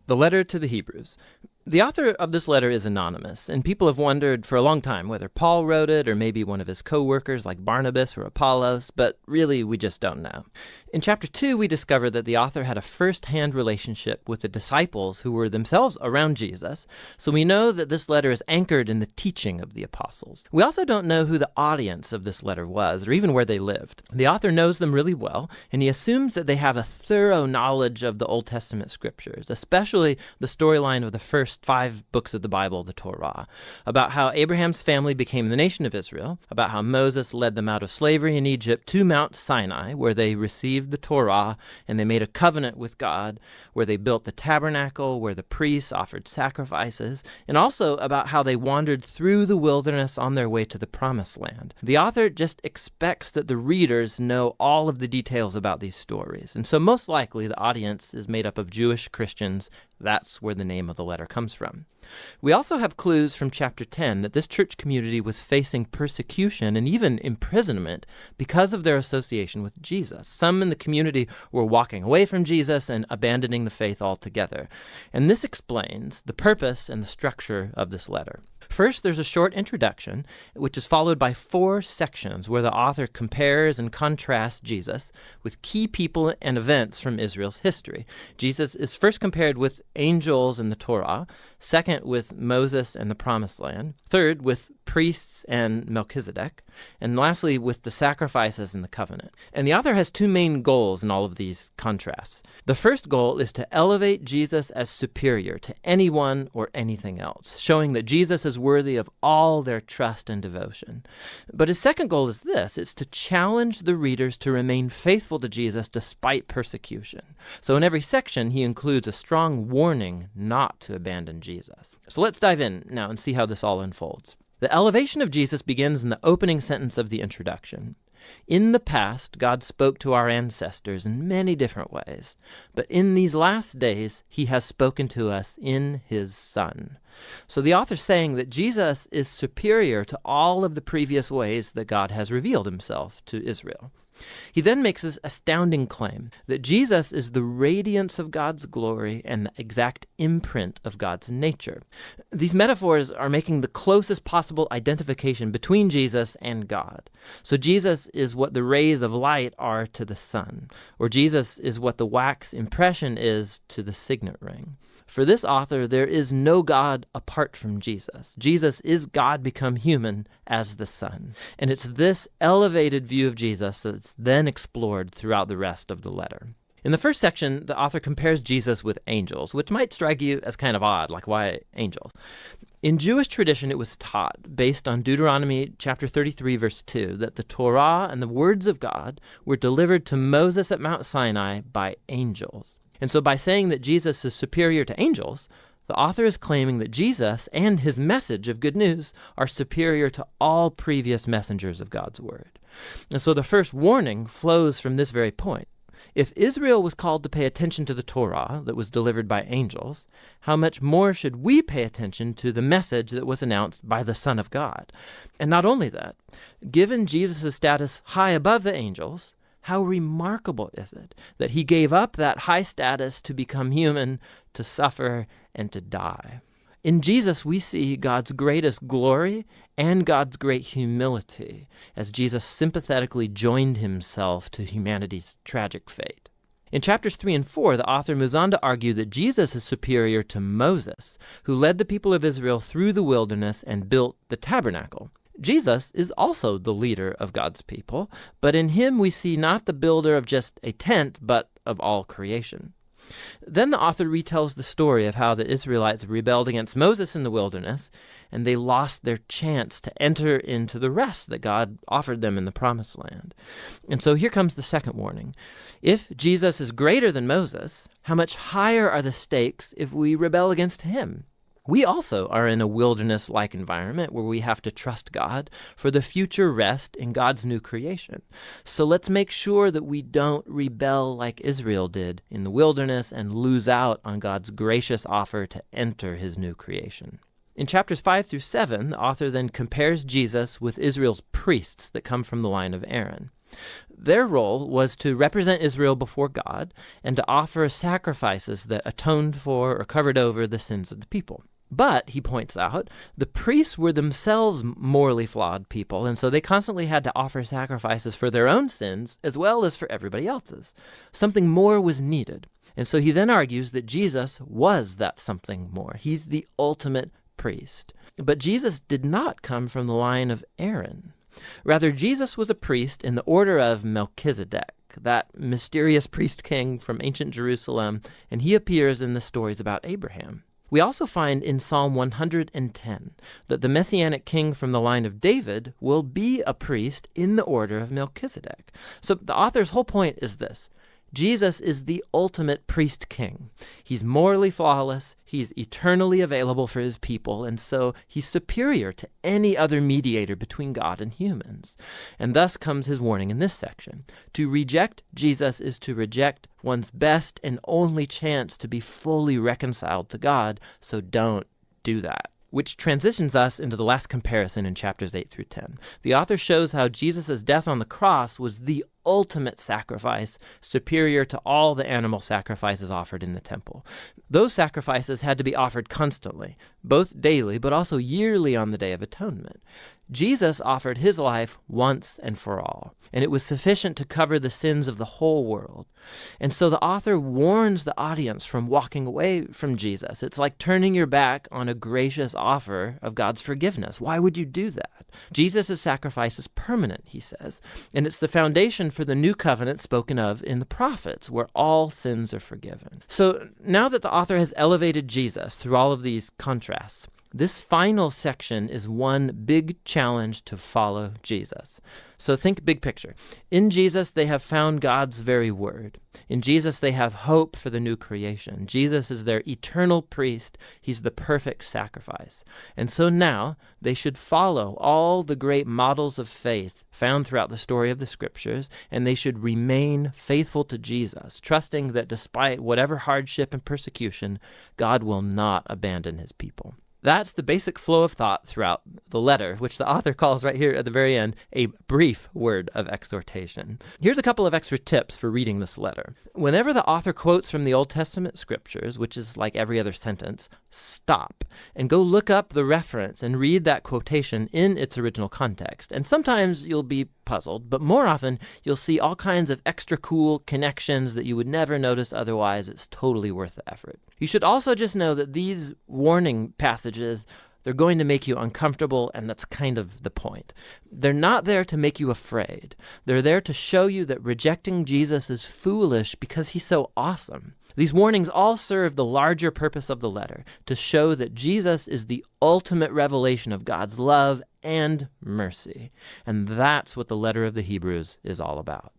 The letter to the Hebrews. The author of this letter is anonymous, and people have wondered for a long time whether Paul wrote it or maybe one of his co-workers like Barnabas or Apollos, but really we just don't know. In chapter 2, we discover that the author had a first-hand relationship with the disciples who were themselves around Jesus, so we know that this letter is anchored in the teaching of the apostles. We also don't know who the audience of this letter was, or even where they lived. The author knows them really well, and he assumes that they have a thorough knowledge of the Old Testament scriptures, especially the storyline of the first 5 books of the Bible, the Torah, about how Abraham's family became the nation of Israel, about how Moses led them out of slavery in Egypt to Mount Sinai, where they received the Torah and they made a covenant with God, where they built the tabernacle, where the priests offered sacrifices, and also about how they wandered through the wilderness on their way to the Promised Land. The author just expects that the readers know all of the details about these stories, and so most likely the audience is made up of Jewish Christians. That's where the name of the letter comes from. We also have clues from chapter 10 that this church community was facing persecution and even imprisonment because of their association with Jesus. Some in the community were walking away from Jesus and abandoning the faith altogether. And this explains the purpose and the structure of this letter. First, there's a short introduction, which is followed by 4 sections where the author compares and contrasts Jesus with key people and events from Israel's history. Jesus is first compared with angels in the Torah, second with Moses and the Promised Land, third with priests and Melchizedek, and lastly with the sacrifices and the covenant. And the author has 2 main goals in all of these contrasts. The first goal is to elevate Jesus as superior to anyone or anything else, showing that Jesus is worthy of all their trust and devotion. But his second goal is this: it's to challenge the readers to remain faithful to Jesus despite persecution. So in every section, he includes a strong warning not to abandon Jesus. So let's dive in now and see how this all unfolds. The elevation of Jesus begins in the opening sentence of the introduction. In the past, God spoke to our ancestors in many different ways, but in these last days, he has spoken to us in his Son. So the author's saying that Jesus is superior to all of the previous ways that God has revealed himself to Israel. He then makes this astounding claim that Jesus is the radiance of God's glory and the exact imprint of God's nature. These metaphors are making the closest possible identification between Jesus and God. So Jesus is what the rays of light are to the sun, or Jesus is what the wax impression is to the signet ring. For this author, there is no God apart from Jesus. Jesus is God become human as the Son. And it's this elevated view of Jesus that's then explored throughout the rest of the letter. In the first section, the author compares Jesus with angels, which might strike you as kind of odd, like why angels? In Jewish tradition, it was taught, based on Deuteronomy chapter 33, verse 2, that the Torah and the words of God were delivered to Moses at Mount Sinai by angels. And so by saying that Jesus is superior to angels, the author is claiming that Jesus and his message of good news are superior to all previous messengers of God's word. And so the first warning flows from this very point. If Israel was called to pay attention to the Torah that was delivered by angels, how much more should we pay attention to the message that was announced by the Son of God? And not only that, given Jesus' status high above the angels, how remarkable is it that he gave up that high status to become human, to suffer, and to die? In Jesus, we see God's greatest glory and God's great humility as Jesus sympathetically joined himself to humanity's tragic fate. In chapters 3 and 4, the author moves on to argue that Jesus is superior to Moses, who led the people of Israel through the wilderness and built the tabernacle. Jesus is also the leader of God's people, but in him we see not the builder of just a tent, but of all creation. Then the author retells the story of how the Israelites rebelled against Moses in the wilderness, and they lost their chance to enter into the rest that God offered them in the Promised Land. And so here comes the second warning. If Jesus is greater than Moses, how much higher are the stakes if we rebel against him? We also are in a wilderness-like environment where we have to trust God for the future rest in God's new creation. So let's make sure that we don't rebel like Israel did in the wilderness and lose out on God's gracious offer to enter his new creation. In chapters 5 through 7, the author then compares Jesus with Israel's priests that come from the line of Aaron. Their role was to represent Israel before God and to offer sacrifices that atoned for or covered over the sins of the people. But, he points out, the priests were themselves morally flawed people, and so they constantly had to offer sacrifices for their own sins as well as for everybody else's. Something more was needed. And so he then argues that Jesus was that something more. He's the ultimate priest. But Jesus did not come from the line of Aaron. Rather, Jesus was a priest in the order of Melchizedek, that mysterious priest king from ancient Jerusalem, and he appears in the stories about Abraham. We also find in Psalm 110 that the Messianic king from the line of David will be a priest in the order of Melchizedek. So the author's whole point is this. Jesus is the ultimate priest king. He's morally flawless, he's eternally available for his people, and so he's superior to any other mediator between God and humans. And thus comes his warning in this section. To reject Jesus is to reject one's best and only chance to be fully reconciled to God, so don't do that. Which transitions us into the last comparison in chapters 8 through 10. The author shows how Jesus' death on the cross was the ultimate sacrifice, superior to all the animal sacrifices offered in the temple. Those sacrifices had to be offered constantly, both daily but also yearly on the Day of Atonement. Jesus offered his life once and for all, and it was sufficient to cover the sins of the whole world. And so the author warns the audience from walking away from Jesus. It's like turning your back on a gracious offer of God's forgiveness. Why would you do that? Jesus' sacrifice is permanent, he says, and it's the foundation for the new covenant spoken of in the prophets, where all sins are forgiven. So now that the author has elevated Jesus through all of these contrasts, this final section is one big challenge to follow Jesus. So think big picture. In Jesus, they have found God's very word. In Jesus, they have hope for the new creation. Jesus is their eternal priest. He's the perfect sacrifice. And so now they should follow all the great models of faith found throughout the story of the scriptures, and they should remain faithful to Jesus, trusting that despite whatever hardship and persecution, God will not abandon his people. That's the basic flow of thought throughout the letter, which the author calls right here at the very end a brief word of exhortation. Here's a couple of extra tips for reading this letter. Whenever the author quotes from the Old Testament scriptures, which is like every other sentence, stop and go look up the reference and read that quotation in its original context. And sometimes you'll be puzzled, but more often you'll see all kinds of extra cool connections that you would never notice otherwise. It's totally worth the effort. You should also just know that these warning passages, they're going to make you uncomfortable, and that's kind of the point. They're not there to make you afraid. They're there to show you that rejecting Jesus is foolish because he's so awesome. These warnings all serve the larger purpose of the letter, to show that Jesus is the ultimate revelation of God's love and mercy. And that's what the letter of the Hebrews is all about.